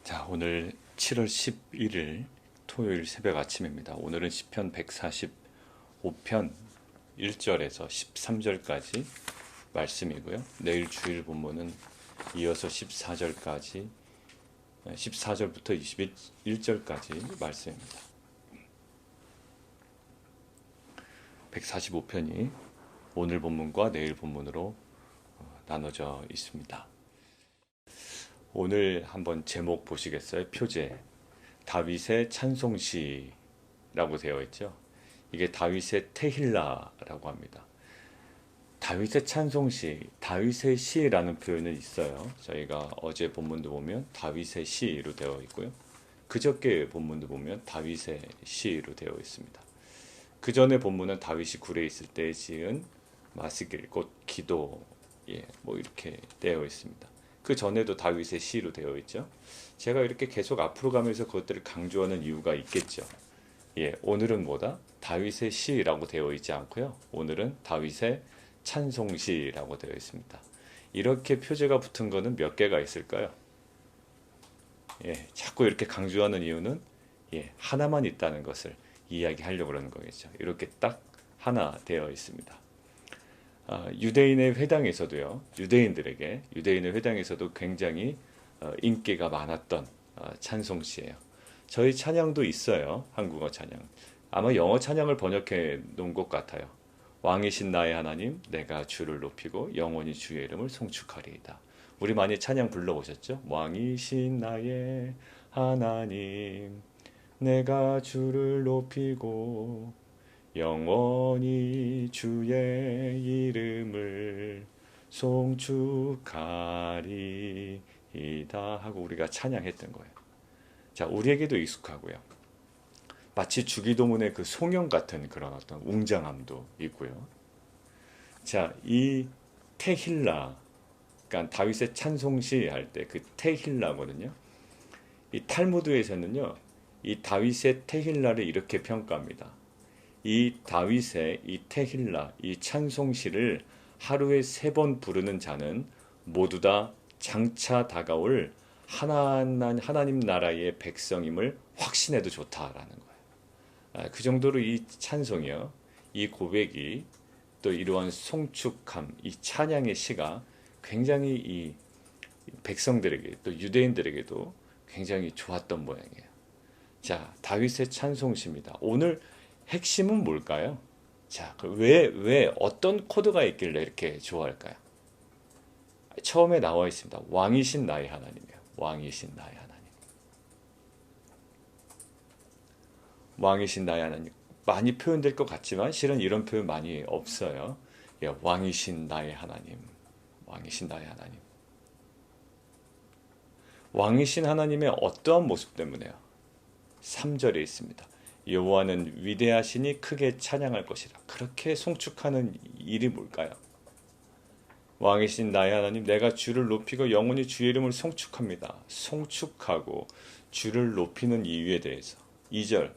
자, 오늘 7월 11일 토요일 새벽 아침입니다. 오늘은 시편 145편 1절에서 13절까지 말씀이고요. 내일 주일 본문은 이어서 14절까지 14절부터 21절까지 말씀입니다. 145편이 오늘 본문과 내일 본문으로 나눠져 있습니다. 오늘 한번 제목 보시겠어요? 표제 다윗의 찬송시라고 되어 있죠. 이게 다윗의 테힐라라고 합니다. 다윗의 찬송시, 다윗의 시라는 표현은 있어요. 저희가 어제 본문도 보면 다윗의 시로 되어 있고요. 그저께 본문도 보면 다윗의 시로 되어 있습니다. 그 전에 본문은 다윗이 굴에 있을 때 지은 마스길, 곧 기도, 뭐 이렇게 되어 있습니다. 그 전에도 다윗의 시로 되어 있죠. 제가 이렇게 계속 앞으로 가면서 그것들을 강조하는 이유가 있겠죠. 오늘은 뭐다? 다윗의 시라고 되어 있지 않고요. 오늘은 다윗의 찬송시라고 되어 있습니다. 이렇게 표제가 붙은 거는 몇 개가 있을까요? 자꾸 이렇게 강조하는 이유는 하나만 있다는 것을 이야기하려고 그러는 거겠죠. 이렇게 딱 하나 되어 있습니다. 유대인의 회당에서도요, 유대인의 회당에서도 굉장히 인기가 많았던 찬송시예요. 저희 찬양도 있어요. 한국어 찬양. 아마 영어 찬양을 번역해 놓은 것 같아요. 왕이신 나의 하나님, 내가 주를 높이고 영원히 주의 이름을 송축하리이다. 우리 많이 찬양 불러보셨죠? 왕이신 나의 하나님, 내가 주를 높이고 영원히 주의 이름을 송축하리이다 하고 우리가 찬양했던 거예요. 자, 우리에게도 익숙하고요. 마치 주기도문의 그 송영 같은 그런 어떤 웅장함도 있고요. 자, 이 테힐라, 그러니까 다윗의 찬송시 할 때 그 테힐라거든요. 이 탈무드에서는요, 이 다윗의 테힐라를 이렇게 평가합니다. 이 다윗의 이 테힐라, 이 찬송시를 하루에 3번 부르는 자는 모두 다 장차 다가올 하나님 나라의 백성임을 확신해도 좋다라는 거예요. 그 정도로 이 찬송이요, 이 고백이 또 이러한 송축함, 이 찬양의 시가 굉장히 이 백성들에게 또 유대인들에게도 굉장히 좋았던 모양이에요. 자, 다윗의 찬송시입니다. 오늘 핵심은 뭘까요? 자, 왜 어떤 코드가 있길래 이렇게 좋아할까요? 처음에 나와 있습니다. 왕이신 나의 하나님이에요. 왕이신 나의 하나님. 왕이신 나의 하나님. 많이 표현될 것 같지만 실은 이런 표현 많이 없어요. 왕이신 나의 하나님. 왕이신 나의 하나님. 왕이신 하나님의 어떠한 모습 때문에요? 3절에 있습니다. 여호와는 위대하시니 크게 찬양할 것이라. 그렇게 송축하는 일이 뭘까요? 왕이신 나의 하나님, 내가 주를 높이고 영원히 주의 이름을 송축합니다. 송축하고 주를 높이는 이유에 대해서 2절,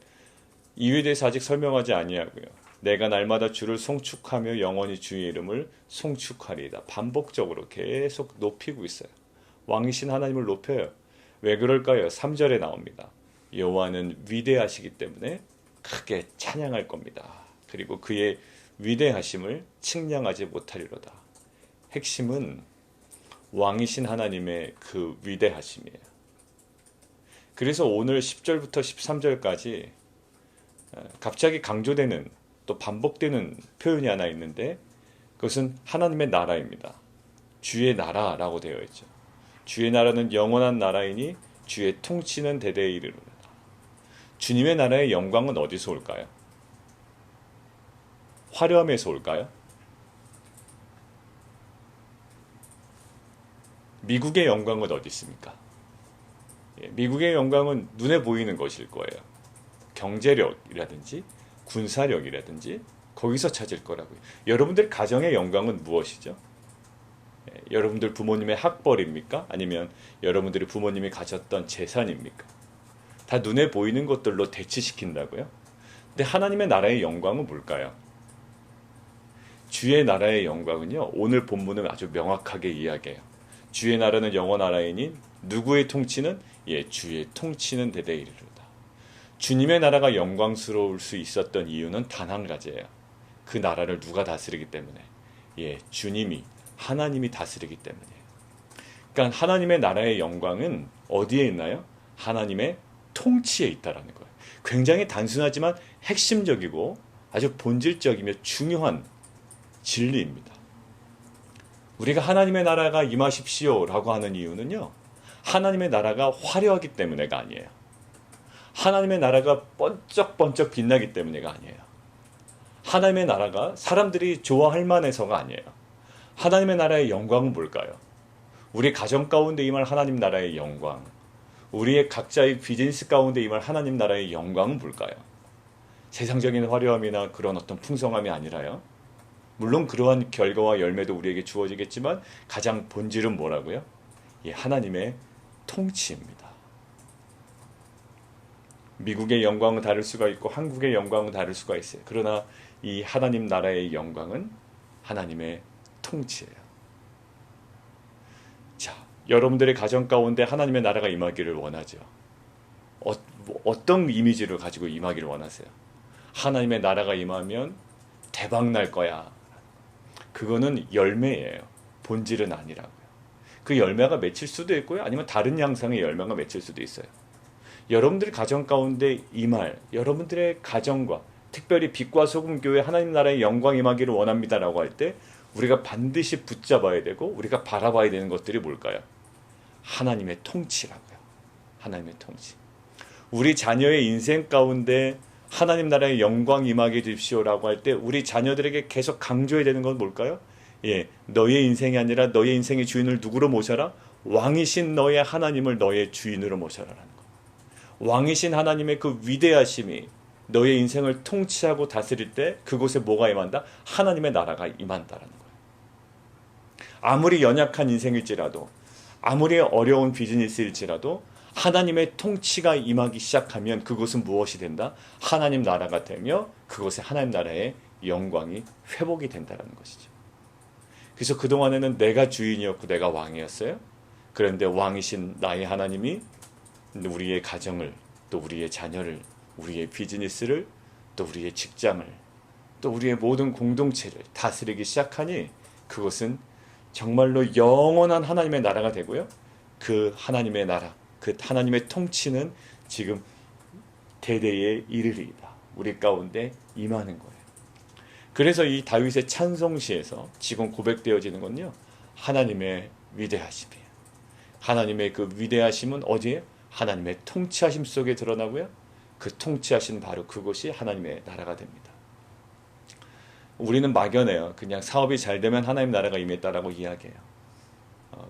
이유에 대해서 아직 설명하지 아니하고요. 내가 날마다 주를 송축하며 영원히 주의 이름을 송축하리이다. 반복적으로 계속 높이고 있어요. 왕이신 하나님을 높여요. 왜 그럴까요? 3절에 나옵니다. 여호와는 위대하시기 때문에 크게 찬양할 겁니다. 그리고 그의 위대하심을 측량하지 못하리로다. 핵심은 왕이신 하나님의 그 위대하심이에요. 그래서 오늘 10절부터 13절까지 갑자기 강조되는 또 반복되는 표현이 하나 있는데 그것은 하나님의 나라입니다. 주의 나라라고 되어 있죠. 주의 나라는 영원한 나라이니 주의 통치는 대대에 이르리로다. 주님의 나라의 영광은 어디서 올까요? 화려함에서 올까요? 미국의 영광은 어디 있습니까? 미국의 영광은 눈에 보이는 것일 거예요. 경제력이라든지 군사력이라든지 거기서 찾을 거라고요. 여러분들 가정의 영광은 무엇이죠? 여러분들 부모님의 학벌입니까? 아니면 여러분들이 부모님이 가졌던 재산입니까? 다 눈에 보이는 것들로 대치시킨다고요? 근데 하나님의 나라의 영광은 뭘까요? 주의 나라의 영광은요, 오늘 본문은 아주 명확하게 이야기해요. 주의 나라는 영원 나라이니 누구의 통치는 예, 주의 통치는 대대 이르리로다. 주님의 나라가 영광스러울 수 있었던 이유는 단 한 가지예요. 그 나라를 누가 다스리기 때문에. 예, 주님이, 하나님이 다스리기 때문이에요. 그러니까 하나님의 나라의 영광은 어디에 있나요? 하나님의 통치에 있다라는 거예요. 굉장히 단순하지만 핵심적이고 아주 본질적이며 중요한 진리입니다. 우리가 하나님의 나라가 임하십시오라고 하는 이유는요, 하나님의 나라가 화려하기 때문에가 아니에요. 하나님의 나라가 번쩍번쩍 빛나기 때문에가 아니에요. 하나님의 나라가 사람들이 좋아할 만해서가 아니에요. 하나님의 나라의 영광은 뭘까요? 우리 가정 가운데 임할 하나님 나라의 영광, 우리의 각자의 비즈니스 가운데 임할 하나님 나라의 영광은 뭘까요? 세상적인 화려함이나 그런 어떤 풍성함이 아니라요. 물론 그러한 결과와 열매도 우리에게 주어지겠지만 가장 본질은 뭐라고요? 예, 하나님의 통치입니다. 미국의 영광은 다를 수가 있고 한국의 영광은 다를 수가 있어요. 그러나 이 하나님 나라의 영광은 하나님의 통치예요. 자, 여러분들의 가정 가운데 하나님의 나라가 임하기를 원하죠. 어떤 이미지를 가지고 임하기를 원하세요? 하나님의 나라가 임하면 대박 날 거야. 그거는 열매예요. 본질은 아니라고요. 그 열매가 맺힐 수도 있고요. 아니면 다른 양상의 열매가 맺힐 수도 있어요. 여러분들의 가정 가운데 임할 여러분들의 가정과 특별히 빛과 소금 교회 하나님 나라의 영광 임하기를 원합니다라고 할 때 우리가 반드시 붙잡아야 되고 우리가 바라봐야 되는 것들이 뭘까요? 하나님의 통치라고요. 하나님의 통치. 우리 자녀의 인생 가운데 하나님 나라의 영광 임하게 주십시오라고 할 때 우리 자녀들에게 계속 강조해야 되는 건 뭘까요? 예, 너의 인생이 아니라 너의 인생의 주인을 누구로 모셔라? 왕이신 너의 하나님을 너의 주인으로 모셔라라는 거. 왕이신 하나님의 그 위대하심이 너의 인생을 통치하고 다스릴 때 그곳에 뭐가 임한다? 하나님의 나라가 임한다라는 거예요. 아무리 연약한 인생일지라도 아무리 어려운 비즈니스일지라도 하나님의 통치가 임하기 시작하면 그곳은 무엇이 된다? 하나님 나라가 되며 그곳에 하나님 나라의 영광이 회복이 된다는 것이죠. 그래서 그동안에는 내가 주인이었고 내가 왕이었어요. 그런데 왕이신 나의 하나님이 우리의 가정을, 또 우리의 자녀를, 우리의 비즈니스를, 또 우리의 직장을, 또 우리의 모든 공동체를 다스리기 시작하니 그것은 정말로 영원한 하나님의 나라가 되고요. 그 하나님의 나라, 그 하나님의 통치는 지금 대대에 이르리이다. 우리 가운데 임하는 거예요. 그래서 이 다윗의 찬송시에서 지금 고백되어지는 건요. 하나님의 위대하심이에요. 하나님의 그 위대하심은 어디에? 하나님의 통치하심 속에 드러나고요. 그 통치하신 바로 그것이 하나님의 나라가 됩니다. 우리는 막연해요. 그냥 사업이 잘 되면 하나님 나라가 임했다라고 이야기해요.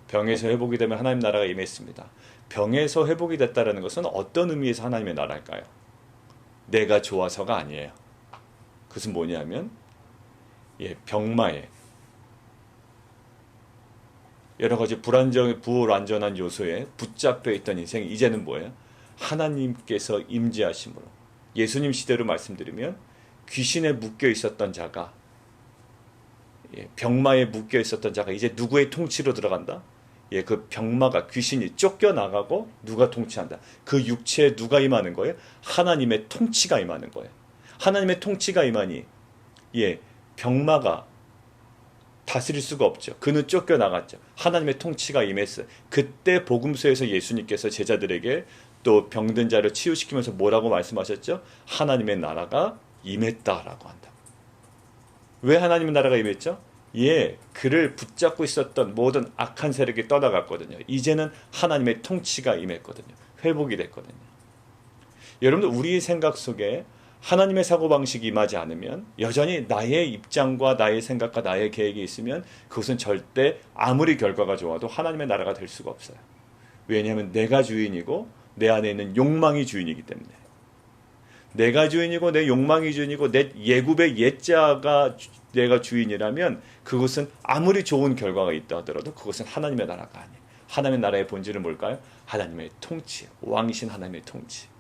병에서 회복이 되면 하나님 나라가 임했습니다. 병에서 회복이 됐다는 것은 어떤 의미에서 하나님의 나라일까요? 내가 좋아서가 아니에요. 그것은 뭐냐면 병마에 여러 가지 불완전한 요소에 붙잡혀 있던 인생이 이제는 뭐예요? 하나님께서 임재하심으로 예수님 시대로 말씀드리면 귀신에 묶여 있었던 자가 병마에 묶여 있었던 자가 이제 누구의 통치로 들어간다? 그 병마가 귀신이 쫓겨나가고 누가 통치한다? 그 육체에 누가 임하는 거예요? 하나님의 통치가 임하는 거예요. 하나님의 통치가 임하니 병마가 다스릴 수가 없죠. 그는 쫓겨나갔죠. 하나님의 통치가 임했어요. 그때 복음서에서 예수님께서 제자들에게 또 병든 자를 치유시키면서 뭐라고 말씀하셨죠? 하나님의 나라가 임했다라고 한다. 왜 하나님의 나라가 임했죠? 그를 붙잡고 있었던 모든 악한 세력이 떠나갔거든요. 이제는 하나님의 통치가 임했거든요. 회복이 됐거든요. 여러분들 우리의 생각 속에 하나님의 사고방식이 임하지 않으면 여전히 나의 입장과 나의 생각과 나의 계획이 있으면 그것은 절대 아무리 결과가 좋아도 하나님의 나라가 될 수가 없어요. 왜냐하면 내가 주인이고 내 안에 있는 욕망이 주인이기 때문에. 내가 주인이고 내 욕망이 주인이고 내 예굽의 옛자가 내가 주인이라면 그것은 아무리 좋은 결과가 있다 하더라도 그것은 하나님의 나라가 아니에요. 하나님의 나라의 본질은 뭘까요? 하나님의 통치, 왕이신 하나님의 통치.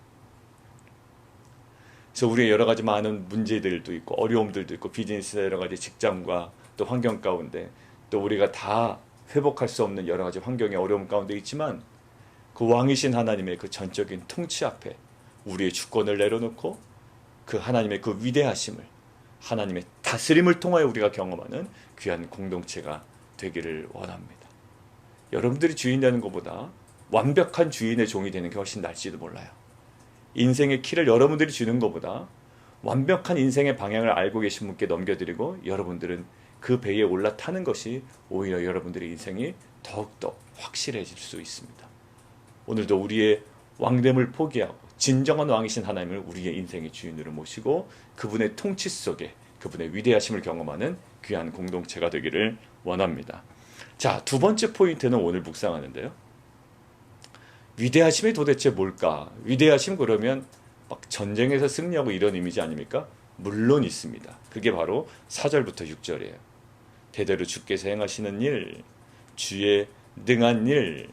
그래서 우리의 여러 가지 많은 문제들도 있고 어려움들도 있고 비즈니스 여러 가지 직장과 또 환경 가운데 또 우리가 다 회복할 수 없는 여러 가지 환경의 어려움 가운데 있지만 그 왕이신 하나님의 그 전적인 통치 앞에 우리의 주권을 내려놓고 그 하나님의 그 위대하심을, 하나님의 다스림을 통하여 우리가 경험하는 귀한 공동체가 되기를 원합니다. 여러분들이 주인 되는 것보다 완벽한 주인의 종이 되는 게 훨씬 나을지도 몰라요. 인생의 키를 여러분들이 주는 것보다 완벽한 인생의 방향을 알고 계신 분께 넘겨드리고 여러분들은 그 배에 올라타는 것이 오히려 여러분들의 인생이 더욱더 확실해질 수 있습니다. 오늘도 우리의 왕됨을 포기하고 진정한 왕이신 하나님을 우리의 인생의 주인으로 모시고 그분의 통치 속에 그분의 위대하심을 경험하는 귀한 공동체가 되기를 원합니다. 자, 두 번째 포인트는 오늘 묵상하는데요. 위대하심이 도대체 뭘까? 위대하심 그러면 막 전쟁에서 승리하고 이런 이미지 아닙니까? 물론 있습니다. 그게 바로 4절부터 6절이에요. 대대로 주께서 행하시는 일, 주의 능한 일,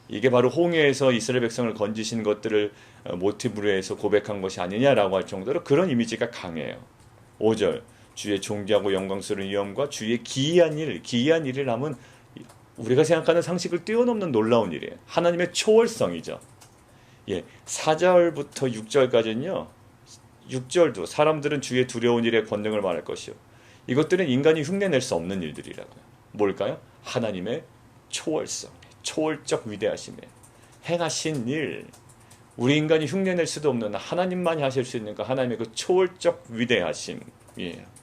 이게 바로 홍해에서 이스라엘 백성을 건지신 것들을 모티브로 해서 고백한 것이 아니냐라고 할 정도로 그런 이미지가 강해요. 5절, 주의 존귀하고 영광스러운 위엄과 주의 기이한 일, 기이한 일이라면 우리가 생각하는 상식을 뛰어넘는 놀라운 일이에요. 하나님의 초월성이죠. 예, 4절부터 6절까지는요. 6절도 사람들은 주의 두려운 일의 권능을 말할 것이요. 이것들은 인간이 흉내낼 수 없는 일들이라고요. 뭘까요? 하나님의 초월성, 초월적 위대하심에 행하신 일, 우리 인간이 흉내낼 수도 없는 하나님만이 하실 수 있는 그 하나님의 그 초월적 위대하심이에요.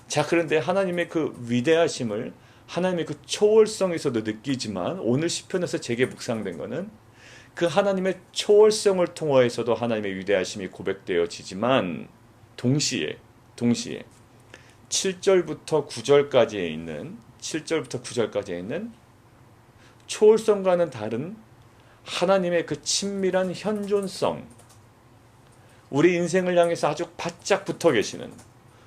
자, 그런데 하나님의 그 위대하심을 하나님의 그 초월성에서도 느끼지만 오늘 시편에서 제게 묵상된 거는 그 하나님의 초월성을 통하여서도 하나님의 위대하심이 고백되어지지만 동시에 7절부터 9절까지에 있는 초월성과는 다른 하나님의 그 친밀한 현존성, 우리 인생을 향해서 아주 바짝 붙어 계시는,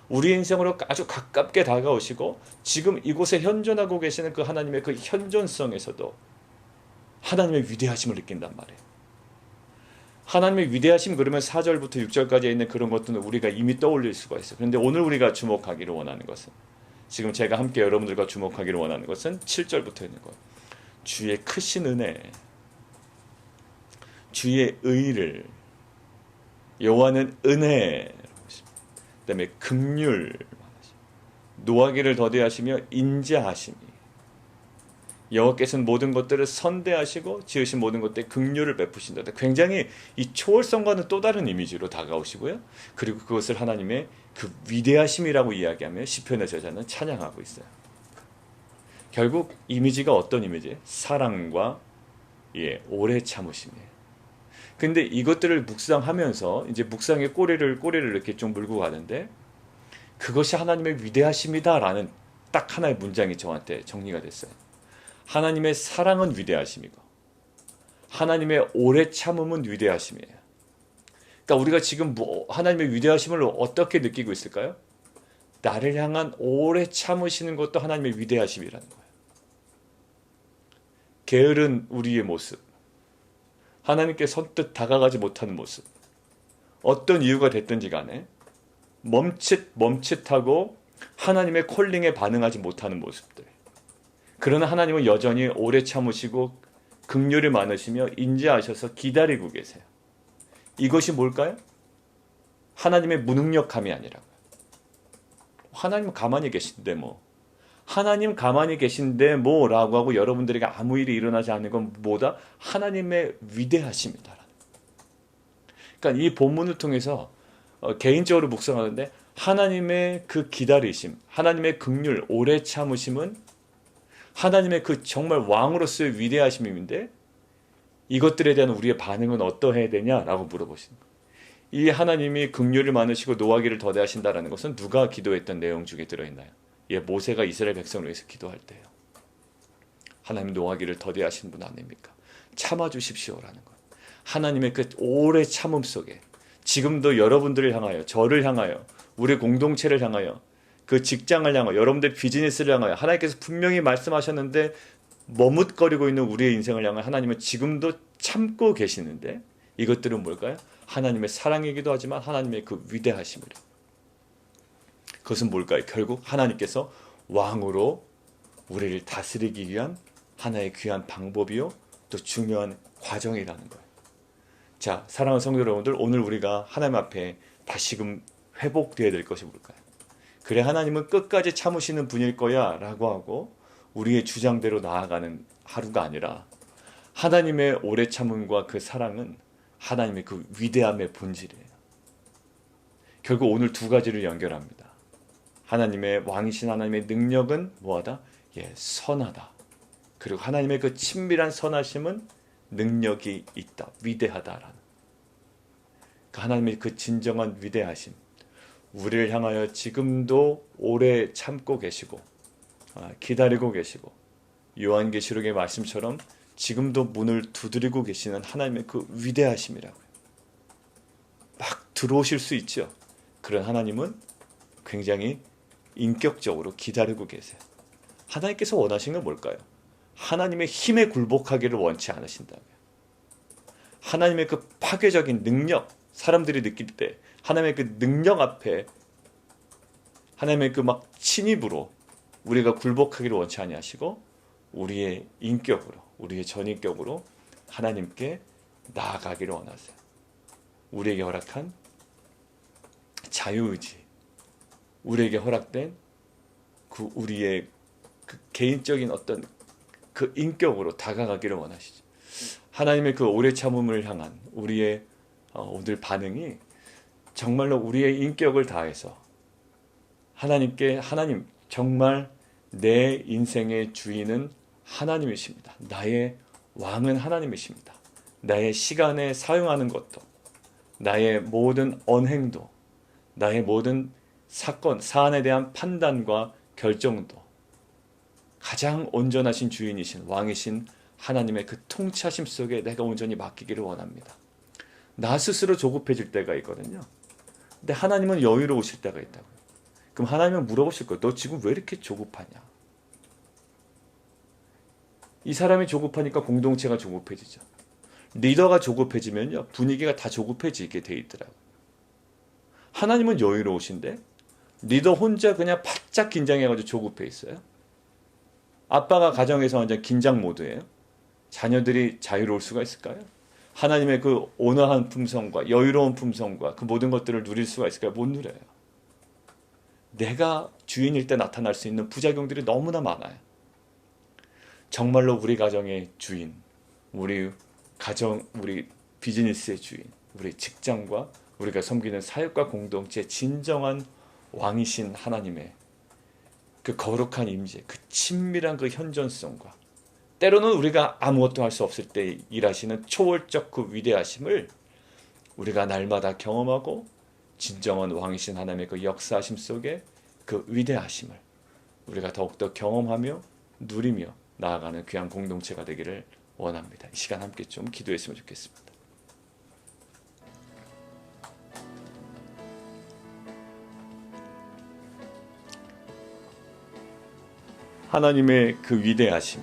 우리 인생으로 아주 가깝게 다가오시고 지금 이곳에 현존하고 계시는 그 하나님의 그 현존성에서도 하나님의 위대하심을 느낀단 말이에요. 하나님의 위대하심 그러면 4절부터 6절까지 있는 그런 것들은 우리가 이미 떠올릴 수가 있어요. 그런데 오늘 우리가 주목하기를 원하는 것은, 지금 제가 함께 여러분들과 주목하기를 원하는 것은 7절부터 있는 거예요. 주의 크신 은혜, 주의 의를, 여호와는 은혜, 그다음에 긍휼, 노하기를 더디하시며 인자하심이, 여호와께서는 모든 것들을 선대하시고 지으신 모든 것들에 긍휼을 베푸신다. 굉장히 이 초월성과는 또 다른 이미지로 다가오시고요. 그리고 그것을 하나님의 그 위대하심이라고 이야기하며 시편의 저자는 찬양하고 있어요. 결국 이미지가 어떤 이미지예요? 사랑과 오래 참으심이에요. 근데 이것들을 묵상하면서 이제 묵상의 꼬리를 이렇게 좀 물고 가는데, 그것이 하나님의 위대하심이다라는 딱 하나의 문장이 저한테 정리가 됐어요. 하나님의 사랑은 위대하심이고 하나님의 오래 참음은 위대하심이에요. 그러니까 우리가 지금 하나님의 위대하심을 어떻게 느끼고 있을까요? 나를 향한 오래 참으시는 것도 하나님의 위대하심이라는 거예요. 게으른 우리의 모습, 하나님께 선뜻 다가가지 못하는 모습, 어떤 이유가 됐든지 간에 멈칫하고 하나님의 콜링에 반응하지 못하는 모습들, 그러나 하나님은 여전히 오래 참으시고 긍휼이 많으시며 인자하셔서 기다리고 계세요. 이것이 뭘까요? 하나님의 무능력함이 아니라고요. 하나님 가만히 계신데 하나님 가만히 계신데 라고 하고 여러분들에게 아무 일이 일어나지 않는 건 뭐다? 하나님의 위대하심이다. 그러니까 이 본문을 통해서 개인적으로 묵상하는데, 하나님의 그 기다리심, 하나님의 긍휼, 오래 참으심은 하나님의 그 정말 왕으로서의 위대하심인데, 이것들에 대한 우리의 반응은 어떠해야 되냐라고 물어보시는 거예요. 이 하나님이 긍휼을 많으시고 노하기를 더디하신다라는 것은 누가 기도했던 내용 중에 들어있나요? 모세가 이스라엘 백성을 위해서 기도할 때요. 하나님 노하기를 더디하신 분 아닙니까? 참아주십시오라는 거예요. 하나님의 그 오래 참음 속에 지금도 여러분들을 향하여, 저를 향하여, 우리 공동체를 향하여, 그 직장을 향하여, 여러분들 비즈니스를 향하여 하나님께서 분명히 말씀하셨는데 머뭇거리고 있는 우리의 인생을 향하여 하나님은 지금도 참고 계시는데, 이것들은 뭘까요? 하나님의 사랑이기도 하지만 하나님의 그 위대하심이라. 그것은 뭘까요? 결국 하나님께서 왕으로 우리를 다스리기 위한 하나의 귀한 방법이요 또 중요한 과정이라는 거예요. 자, 사랑하는 성도 여러분들, 오늘 우리가 하나님 앞에 다시금 회복되어야 될 것이 뭘까요? 그래, 하나님은 끝까지 참으시는 분일 거야 라고 하고 우리의 주장대로 나아가는 하루가 아니라, 하나님의 오래 참음과 그 사랑은 하나님의 그 위대함의 본질이에요. 결국 오늘 두 가지를 연결합니다. 하나님의 왕이신 하나님의 능력은 뭐하다? 선하다. 그리고 하나님의 그 친밀한 선하심은 능력이 있다, 위대하다라는 그 하나님의 그 진정한 위대하심, 우리를 향하여 지금도 오래 참고 계시고 기다리고 계시고, 요한계시록의 말씀처럼 지금도 문을 두드리고 계시는 하나님의 그 위대하심이라고요. 막 들어오실 수 있죠. 그런 하나님은 굉장히 인격적으로 기다리고 계세요. 하나님께서 원하신 건 뭘까요? 하나님의 힘에 굴복하기를 원치 않으신다고요. 하나님의 그 파괴적인 능력, 사람들이 느낄 때 하나님의 그 능력 앞에 하나님의 그 막 친입으로 우리가 굴복하기를 원치 아니하시고, 우리의 인격으로, 우리의 전인격으로 하나님께 나아가기를 원하세요. 우리에게 허락한 자유의지, 우리에게 허락된 그 우리의 그 개인적인 어떤 그 인격으로 다가가기를 원하시죠. 하나님의 그 오래 참음을 향한 우리의 오늘 반응이 정말로 우리의 인격을 다해서 하나님께, 하나님 정말 내 인생의 주인은 하나님이십니다. 나의 왕은 하나님이십니다. 나의 시간에 사용하는 것도, 나의 모든 언행도, 나의 모든 사건, 사안에 대한 판단과 결정도 가장 온전하신 주인이신 왕이신 하나님의 그 통치하심 속에 내가 온전히 맡기기를 원합니다. 나 스스로 조급해질 때가 있거든요. 근데 하나님은 여유로우실 때가 있다고요. 그럼 하나님은 물어보실 거예요. 너 지금 왜 이렇게 조급하냐? 이 사람이 조급하니까 공동체가 조급해지죠. 리더가 조급해지면요, 분위기가 다 조급해지게 돼 있더라고요. 하나님은 여유로우신데 리더 혼자 그냥 바짝 긴장해가지고 조급해 있어요. 아빠가 가정에서 완전 긴장 모드예요. 자녀들이 자유로울 수가 있을까요? 하나님의 그 온화한 품성과 여유로운 품성과 그 모든 것들을 누릴 수가 있을까요? 못 누려요. 내가 주인일 때 나타날 수 있는 부작용들이 너무나 많아요. 정말로 우리 가정의 주인, 우리 가정, 우리 비즈니스의 주인, 우리 직장과 우리가 섬기는 사역과 공동체의 진정한 왕이신 하나님의 그 거룩한 임재, 그 친밀한 그 현존성과, 때로는 우리가 아무것도 할 수 없을 때 일하시는 초월적 그 위대하심을 우리가 날마다 경험하고, 진정한 왕이신 하나님의 그 역사하심 속에 그 위대하심을 우리가 더욱더 경험하며 누리며 나아가는 귀한 공동체가 되기를 원합니다. 이 시간 함께 좀 기도했으면 좋겠습니다. 하나님의 그 위대하심,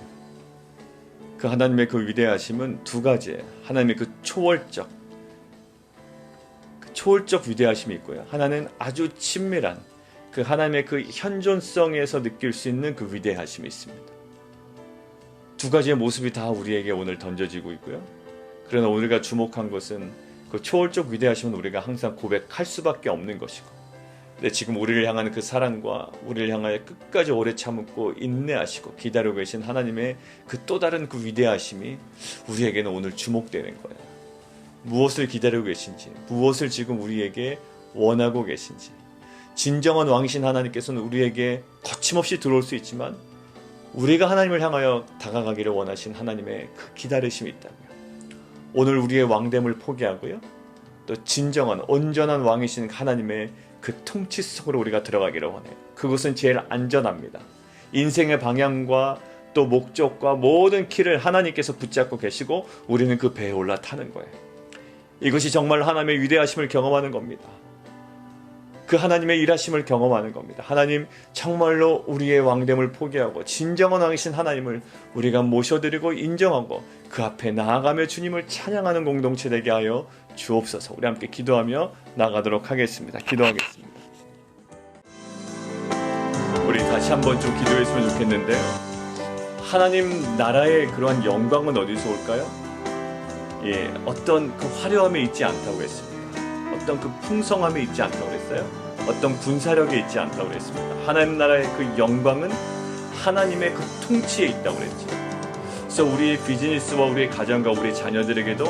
그 하나님의 그 위대하심은 두 가지예요. 하나님의 그 초월적 위대하심이 있고요. 하나는 아주 친밀한 그 하나님의 그 현존성에서 느낄 수 있는 그 위대하심이 있습니다. 두 가지의 모습이 다 우리에게 오늘 던져지고 있고요. 그러나 우리가 주목한 것은 그 초월적 위대하심은 우리가 항상 고백할 수밖에 없는 것이고, 근데 지금 우리를 향하는 그 사랑과 우리를 향하여 끝까지 오래 참고 인내하시고 기다리고 계신 하나님의 그 또 다른 그 위대하심이 우리에게는 오늘 주목되는 거예요. 무엇을 기다리고 계신지, 무엇을 지금 우리에게 원하고 계신지. 진정한 왕이신 하나님께서는 우리에게 거침없이 들어올 수 있지만, 우리가 하나님을 향하여 다가가기를 원하신 하나님의 그 기다리심이 있다고요. 오늘 우리의 왕됨을 포기하고요, 또 진정한 온전한 왕이신 하나님의 그 통치 속으로 우리가 들어가기를 원해요. 그것은 제일 안전합니다. 인생의 방향과 또 목적과 모든 키를 하나님께서 붙잡고 계시고 우리는 그 배에 올라타는 거예요. 이것이 정말 하나님의 위대하심을 경험하는 겁니다. 그 하나님의 일하심을 경험하는 겁니다. 하나님 정말로 우리의 왕됨을 포기하고 진정한 왕이신 하나님을 우리가 모셔드리고 인정하고 그 앞에 나아가며 주님을 찬양하는 공동체 되게 하여 주옵소서. 우리 함께 기도하며 나가도록 하겠습니다. 기도하겠습니다. 우리 다시 한번 좀 기도했으면 좋겠는데요. 하나님 나라의 그러한 영광은 어디서 올까요? 예, 어떤 그 화려함에 있지 않다고 했습니다. 어떤 그 풍성함에 있지 않다고 했어요. 어떤 군사력에 있지 않다고 했습니다. 하나님 나라의 그 영광은 하나님의 그 통치에 있다고 그랬죠. 그래서 우리의 비즈니스와 우리의 가정과 우리 자녀들에게도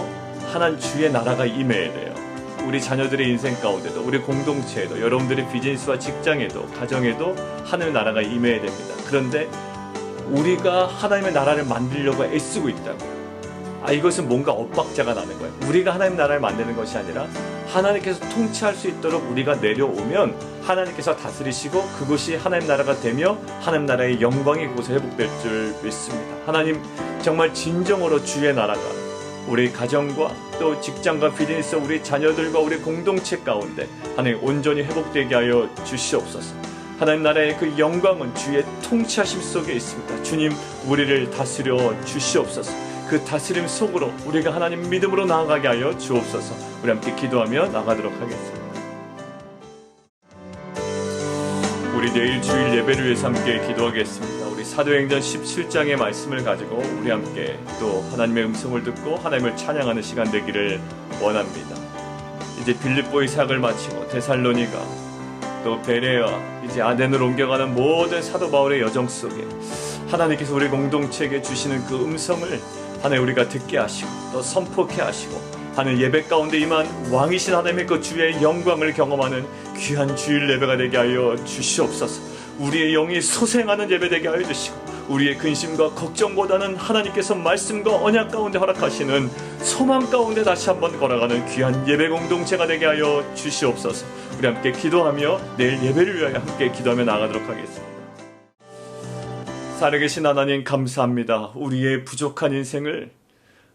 하나님 주의 나라가 임해야 돼요. 우리 자녀들의 인생 가운데도, 우리 공동체에도, 여러분들의 비즈니스와 직장에도, 가정에도 하나님의 나라가 임해야 됩니다. 그런데 우리가 하나님의 나라를 만들려고 애쓰고 있다고요. 이것은 뭔가 엇박자가 나는 거예요. 우리가 하나님 나라를 만드는 것이 아니라 하나님께서 통치할 수 있도록 우리가 내려오면 하나님께서 다스리시고 그것이 하나님 나라가 되며 하나님 나라의 영광이 그곳에 회복될 줄 믿습니다. 하나님 정말 진정으로 주의 나라가 우리 가정과 또 직장과 비즈니스, 우리 자녀들과 우리 공동체 가운데 하나님 온전히 회복되게 하여 주시옵소서. 하나님 나라의 그 영광은 주의 통치하심 속에 있습니다. 주님, 우리를 다스려 주시옵소서. 그 다스림 속으로 우리가 하나님 믿음으로 나아가게 하여 주옵소서. 우리 함께 기도하며 나가도록 하겠습니다. 우리 내일 주일 예배를 위해서 함께 기도하겠습니다. 우리 사도행전 17장의 말씀을 가지고 우리 함께 또 하나님의 음성을 듣고 하나님을 찬양하는 시간 되기를 원합니다. 이제 빌립보의 사역을 마치고 데살로니가 또 베레아, 이제 아덴으로 옮겨가는 모든 사도 바울의 여정 속에 하나님께서 우리 공동체에게 주시는 그 음성을 하나님 우리가 듣게 하시고 또 선포케 하시고 하늘 예배 가운데 임한 왕이신 하나님의 그 주의 영광을 경험하는 귀한 주일 예배가 되게 하여 주시옵소서. 우리의 영이 소생하는 예배 되게 하여 주시고 우리의 근심과 걱정보다는 하나님께서 말씀과 언약 가운데 허락하시는 소망 가운데 다시 한번 걸어가는 귀한 예배 공동체가 되게 하여 주시옵소서. 우리 함께 기도하며 내일 예배를 위하여 함께 기도하며 나가도록 하겠습니다. 살아계신 하나님 감사합니다. 우리의 부족한 인생을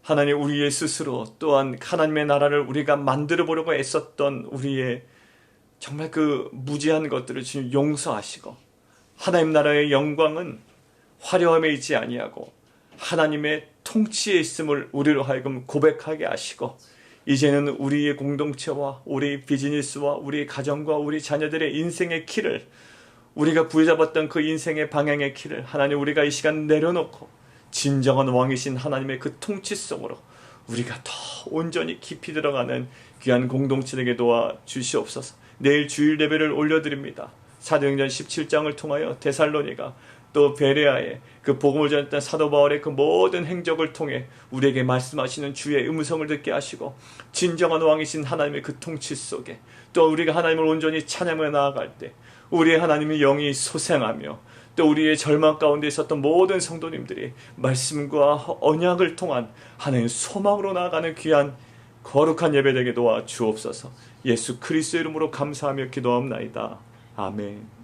하나님 우리의 스스로 또한 하나님의 나라를 우리가 만들어 보려고 애썼던 우리의 정말 그 무지한 것들을 지금 용서하시고 하나님 나라의 영광은 화려함에 있지 아니하고 하나님의 통치에 있음을 우리로 하여금 고백하게 하시고 이제는 우리의 공동체와 우리 비즈니스와 우리 가정과 우리 자녀들의 인생의 길을 우리가 부여잡았던 그 인생의 방향의 길을 하나님 우리가 이 시간 내려놓고 진정한 왕이신 하나님의 그 통치 속으로 우리가 더 온전히 깊이 들어가는 귀한 공동체에게 도와 주시옵소서. 내일 주일 예배를 올려드립니다. 사도행전 17장을 통하여 데살로니가 또 베레아의 그 복음을 전했던 사도 바울의 그 모든 행적을 통해 우리에게 말씀하시는 주의 음성을 듣게 하시고 진정한 왕이신 하나님의 그 통치 속에 또 우리가 하나님을 온전히 찬양하며 나아갈 때 우리의 하나님의 영이 소생하며 또 우리의 절망 가운데 있었던 모든 성도님들이 말씀과 언약을 통한 하나님의 소망으로 나아가는 귀한 거룩한 예배 되게 도와 주옵소서. 예수 그리스도의 이름으로 감사하며 기도하옵나이다. 아멘.